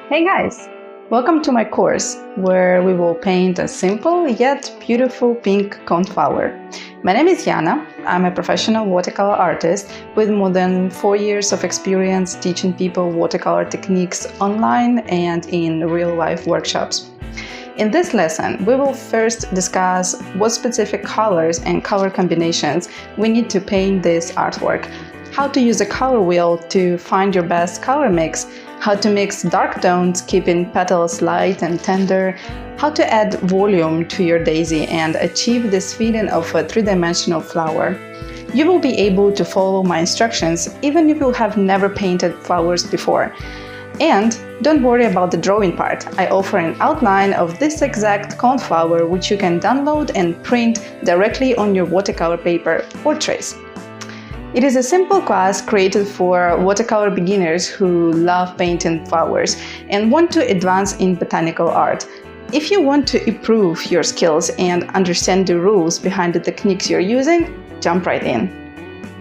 Hey guys! Welcome to my course, where we will paint a simple yet beautiful pink coneflower. My name is Jana. I'm a professional watercolor artist with more than 4 years of experience teaching people watercolor techniques online and in real-life workshops. In this lesson, we will first discuss what specific colors and color combinations we need to paint this artwork, how to use a color wheel to find your best color mix, how to mix dark tones keeping petals light and tender, how to add volume to your daisy and achieve this feeling of a three-dimensional flower. You will be able to follow my instructions even if you have never painted flowers before. And don't worry about the drawing part. I offer an outline of this exact coneflower which you can download and print directly on your watercolor paper or trace. It is a simple class created for watercolor beginners who love painting flowers and want to advance in botanical art. If you want to improve your skills and understand the rules behind the techniques you're using, jump right in.